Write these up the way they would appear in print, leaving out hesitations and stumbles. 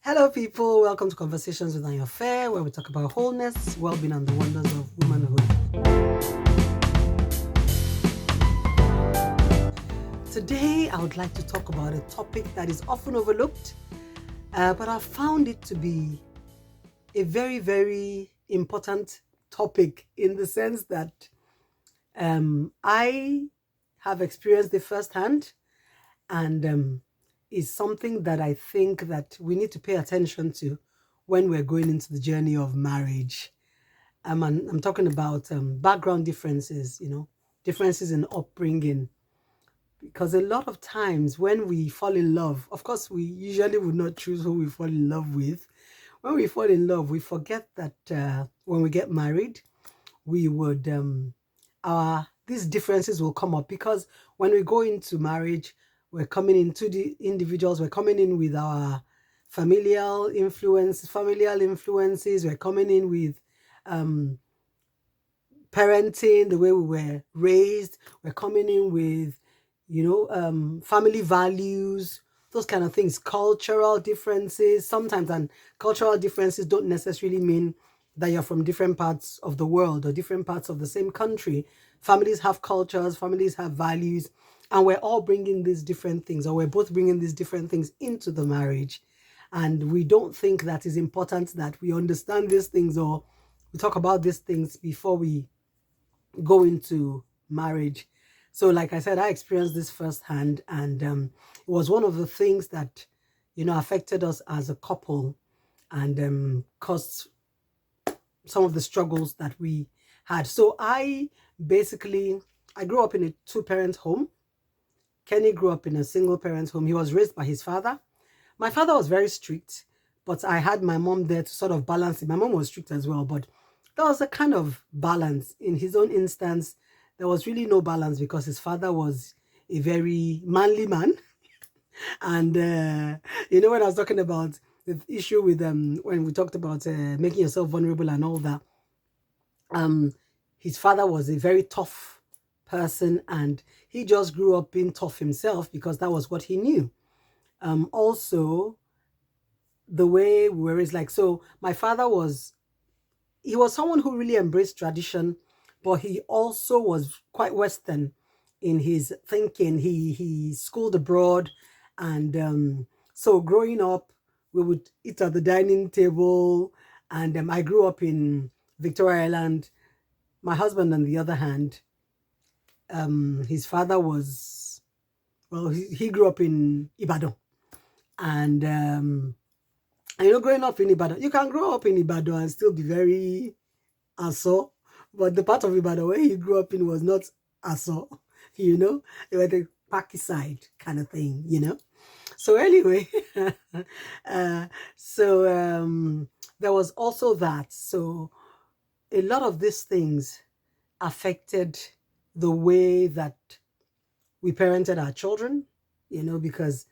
Hello, people. Welcome to Conversations with Anya Fair, where we talk about wholeness, well-being, and the wonders of womanhood. Today, I would like to talk about a topic that is often overlooked, but I found it to be a very, very important topic in the sense that I have experienced it firsthand, and is something that I think that we need to pay attention to when we're going into the journey of marriage. I'm talking about background differences, differences in upbringing. Because a lot of times when we fall in love, of course, we usually would not choose who we fall in love with. When we fall in love, we forget that when we get married, we would these differences will come up because when we go into marriage, we're coming into the individuals, we're coming in with our familial influences, we're coming in with um parenting, the way we were raised, we're coming in with family values, those kind of things, cultural differences sometimes. And cultural differences don't necessarily mean that you're from different parts of the world or different parts of the same country. Families have cultures, families have values, and we're all bringing these different things, or we're both bringing these different things into the marriage. And we don't think that it's important that we understand these things, or we talk about these things before we go into marriage. So, like I said, I experienced this firsthand, and it was one of the things that affected us as a couple, and caused some of the struggles that we had. So, I grew up in a two-parent home. Kenny grew up in a single-parent home. He was raised by his father. My father was very strict, but I had my mom there to sort of balance it. My mom was strict as well, but there was a kind of balance. In his own instance, there was really no balance because his father was a very manly man. And, when I was talking about the issue with when we talked about making yourself vulnerable and all that, um, his father was a very tough person, and he just grew up being tough himself because that was what he knew. Also, the way we were raised, like, so my father was he was someone who really embraced tradition, but he also was quite Western in his thinking. He schooled abroad, and so growing up, we would eat at the dining table. And I grew up in Victoria Island. My husband, on the other hand, his father was he grew up in Ibadan, and growing up in Ibadan, you can grow up in Ibadan and still be very Aso, but the part of Ibadan where he grew up in was not Aso, it was the Paki side kind of thing. So anyway, uh, so there was also that. So a lot of these things affected the way that we parented our children, because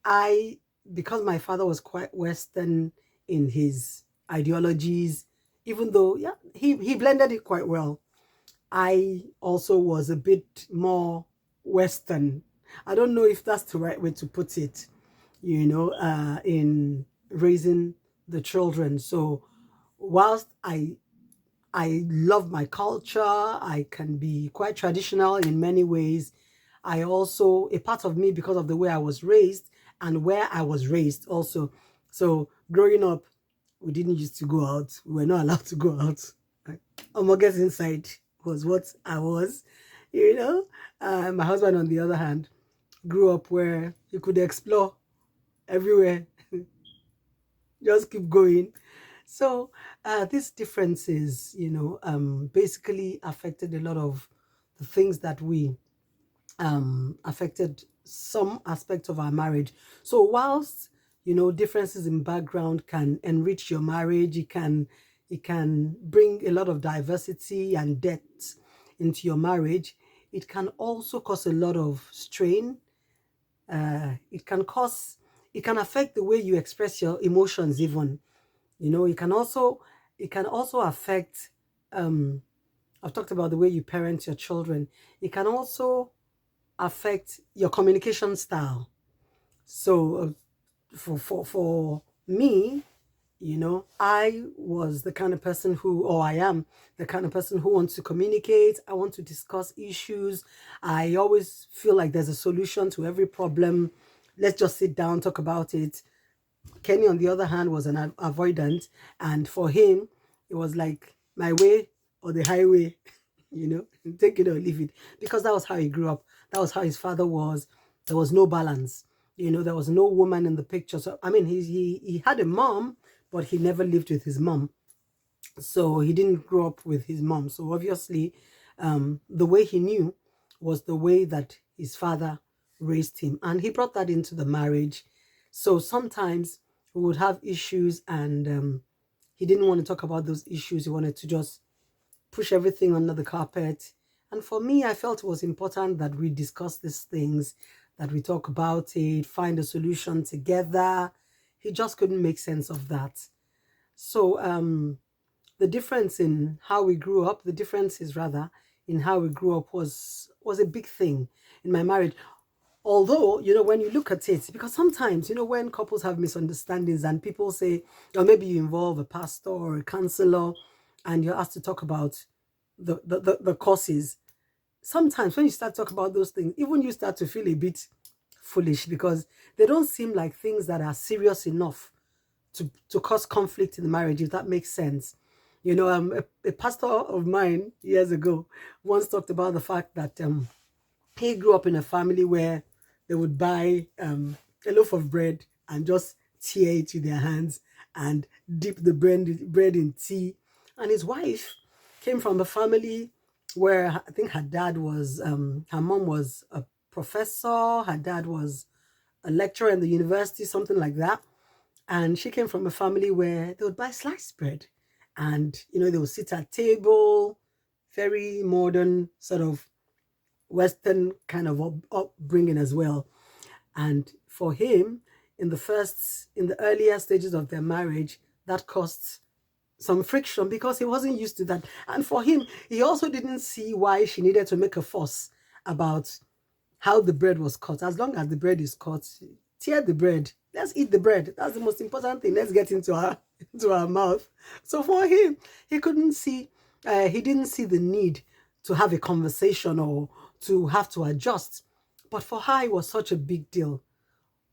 I, because my father was quite Western in his ideologies, even though, yeah, he blended it quite well. I also was a bit more Western. I don't know if that's the right way to put it, in raising the children. So, whilst I love my culture, I can be quite traditional in many ways. I also, a part of me, because of the way I was raised and where I was raised also. So growing up, we didn't used to go out. We were not allowed to go out. Omoges inside was what I was, My husband, on the other hand, grew up where he could explore everywhere, just keep going. So these differences, basically affected a lot of the things that we affected some aspect of our marriage. So whilst differences in background can enrich your marriage, it can bring a lot of diversity and depth into your marriage. It can also cause a lot of strain. It can affect the way you express your emotions even. It can also affect, um I've talked about the way you parent your children. It can also affect your communication style. So for Me, I was the kind of person who, or I am the kind of person who wants to communicate. I want to discuss issues. I always feel like there's a solution to every problem. Let's just sit down, talk about it. Kenny, on the other hand, was an avoidant. And for him, it was like my way or the highway, take it or leave it. Because that was how he grew up. That was how his father was. There was no balance. There was no woman in the picture. So, I mean, he had a mom, but he never lived with his mom. So he didn't grow up with his mom. So obviously, the way he knew was the way that his father raised him. And he brought that into the marriage. So sometimes we would have issues, and he didn't want to talk about those issues. He wanted to just push everything under the carpet. And for me, I felt it was important that we discuss these things, that we talk about it, find a solution together. He just couldn't make sense of that. So the difference in how we grew up, the differences rather in how we grew up was a big thing in my marriage. Although, when you look at it, because sometimes, when couples have misunderstandings and people say, or maybe you involve a pastor or a counselor and you're asked to talk about the causes, sometimes when you start talking about those things, even you start to feel a bit foolish because they don't seem like things that are serious enough to cause conflict in the marriage, if that makes sense. A pastor of mine years ago once talked about the fact that he grew up in a family where they would buy a loaf of bread and just tear it with their hands and dip the bread in tea. And his wife came from a family where I think her dad was, her mom was a professor, her dad was a lecturer in the university, something like that. And she came from a family where they would buy sliced bread and, they would sit at table, very modern sort of Western kind of upbringing as well. And for him, in the earlier stages of their marriage, that caused some friction because he wasn't used to that. And for him, he also didn't see why she needed to make a fuss about how the bread was cut. As long as the bread is cut, tear the bread. Let's eat the bread. That's the most important thing. Let's get into our mouth. So for him, he didn't see the need to have a conversation or to have to adjust. But for her, it was such a big deal.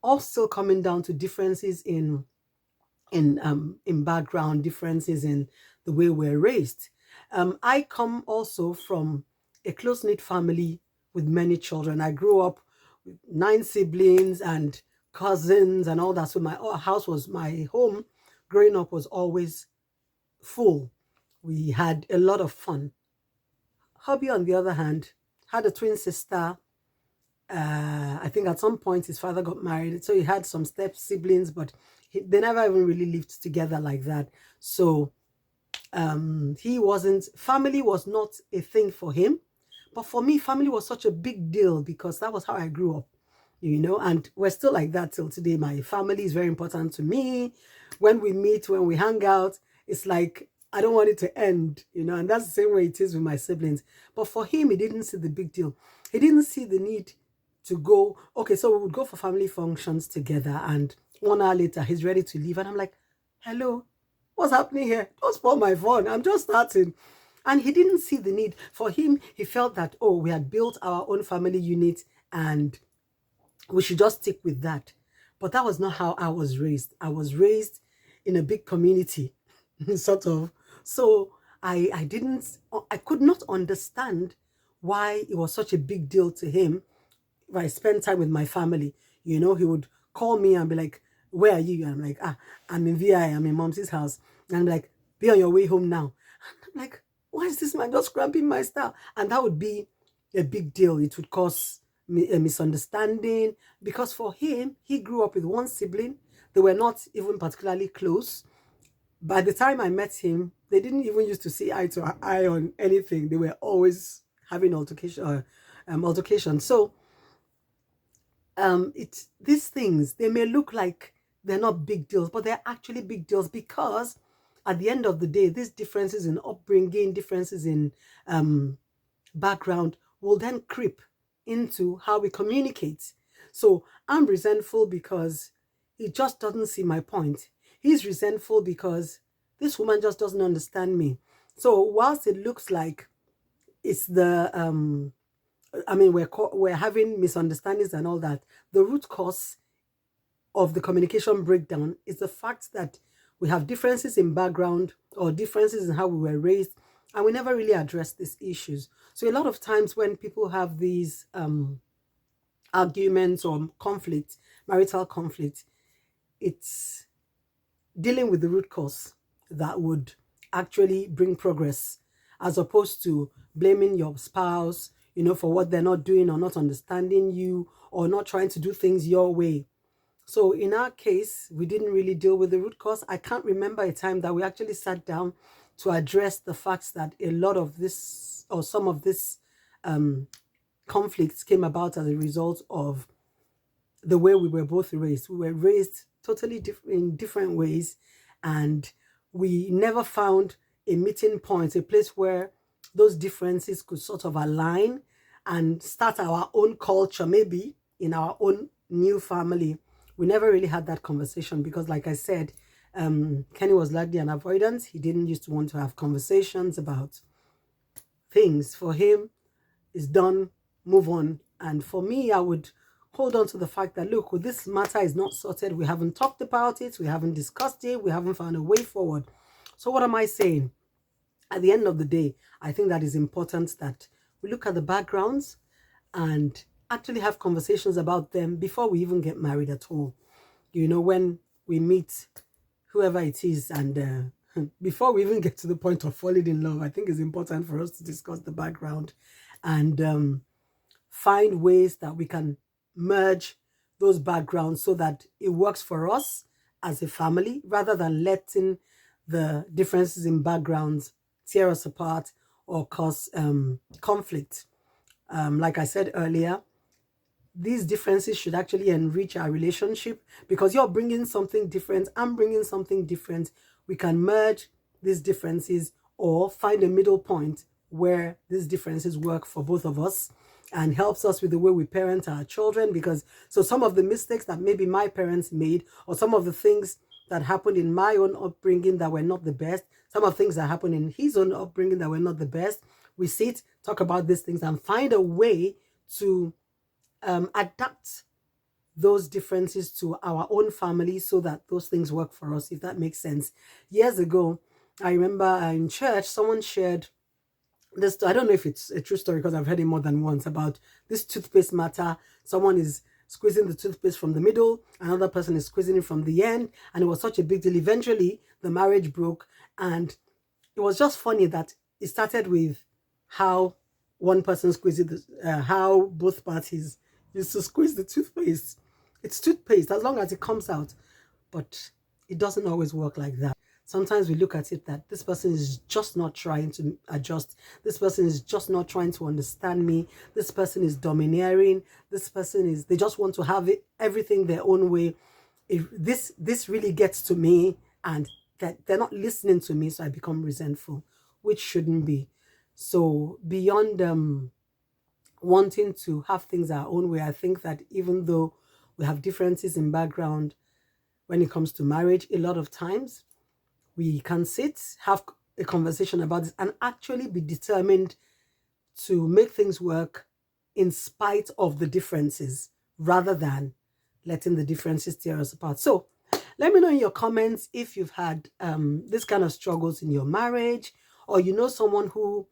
All still coming down to differences in background, differences in the way we're raised. I come also from a close-knit family with many children. I grew up with 9 siblings and cousins and all that. So my home growing up was always full. We had a lot of fun. Hubby, on the other hand, had a twin sister. I think at some point his father got married, so he had some step siblings, but they never even really lived together like that. So family was not a thing for him. But for me, family was such a big deal because that was how I grew up, and we're still like that till today. My family is very important to me. When we meet, when we hang out, it's like I don't want it to end, and that's the same way it is with my siblings. But for him, he didn't see the big deal. He didn't see the need to go. Okay, so we would go for family functions together, and 1 hour later, he's ready to leave. And I'm like, hello, what's happening here? Don't spoil my fun. I'm just starting. And he didn't see the need. For him, he felt that, oh, we had built our own family unit and we should just stick with that. But that was not how I was raised. I was raised in a big community, sort of. So I could not understand why it was such a big deal to him if I spend time with my family. He would call me and be like, where are you? And I'm like, I'm in VI, I'm in mom's house. And I'm like, be on your way home now. And I'm like, why is this man just cramping my style? And that would be a big deal. It would cause a misunderstanding because for him, he grew up with one sibling. They were not even particularly close. By the time I met him, they didn't even used to see eye to eye on anything. They were always having altercation. So these things, they may look like they're not big deals, but they're actually big deals because at the end of the day, these differences in upbringing, differences in background will then creep into how we communicate. So I'm resentful because he just doesn't see my point. He's resentful because this woman just doesn't understand me. So whilst it looks like it's the we're having misunderstandings and all that, the root cause of the communication breakdown is the fact that we have differences in background or differences in how we were raised, and we never really address these issues. So a lot of times when people have these arguments or conflict, marital conflict, it's dealing with the root cause that would actually bring progress, as opposed to blaming your spouse, for what they're not doing or not understanding you or not trying to do things your way. So in our case, we didn't really deal with the root cause. I can't remember a time that we actually sat down to address the fact that a lot of this or some of this conflicts came about as a result of the way we were both raised. We were raised totally in different ways, and we never found a meeting point, a place where those differences could sort of align and start our own culture, maybe in our own new family. We never really had that conversation because, like I said, Kenny was largely an avoidance. He didn't used to want to have conversations about things. For him, it's done, move on. And for me, I would hold on to the fact that, look, well, this matter is not sorted. We haven't talked about it. We haven't discussed it. We haven't found a way forward. So what am I saying? At the end of the day, I think that is important that we look at the backgrounds and actually have conversations about them before we even get married at all. When we meet whoever it is, and before we even get to the point of falling in love, I think it's important for us to discuss the background and find ways that we can merge those backgrounds so that it works for us as a family, rather than letting the differences in backgrounds tear us apart or cause conflict. Like I said earlier, these differences should actually enrich our relationship, because you're bringing something different, I'm bringing something different. We can merge these differences or find a middle point where these differences work for both of us and helps us with the way we parent our children. Because so some of the mistakes that maybe my parents made, or some of the things that happened in my own upbringing that were not the best, some of the things that happened in his own upbringing that were not the best, we sit, talk about these things, and find a way to adapt those differences to our own family so that those things work for us, if that makes sense. Years ago, I remember in church, someone shared this, I don't know if it's a true story because I've heard it more than once, about this toothpaste matter. Someone is squeezing the toothpaste from the middle, another person is squeezing it from the end, and it was such a big deal. Eventually, the marriage broke, and it was just funny that it started with how one person squeezed it, how both parties used to squeeze the toothpaste. It's toothpaste as long as it comes out, but it doesn't always work like that. Sometimes we look at it that this person is just not trying to adjust. This person is just not trying to understand me. This person is domineering. This person is, they just want to have it, everything their own way. If this really gets to me, and that they're not listening to me, so I become resentful, which shouldn't be. So beyond wanting to have things our own way, I think that even though we have differences in background when it comes to marriage, a lot of times we can sit, have a conversation about this, and actually be determined to make things work in spite of the differences, rather than letting the differences tear us apart. So let me know in your comments if you've had this kind of struggles in your marriage, or you know someone who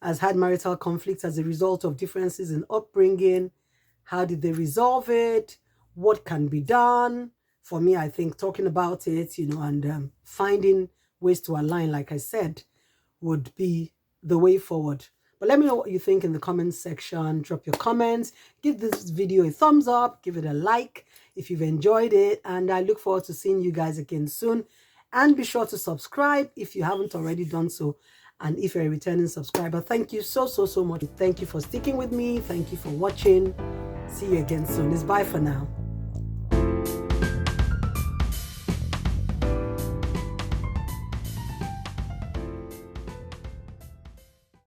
has had marital conflicts as a result of differences in upbringing. How did they resolve it? What can be done? For me, I think talking about it, and finding ways to align, like I said, would be the way forward. But let me know what you think in the comments section. Drop your comments. Give this video a thumbs up. Give it a like if you've enjoyed it. And I look forward to seeing you guys again soon. And be sure to subscribe if you haven't already done so. And if you're a returning subscriber, thank you so much. Thank you for sticking with me. Thank you for watching. See you again soon. It's bye for now.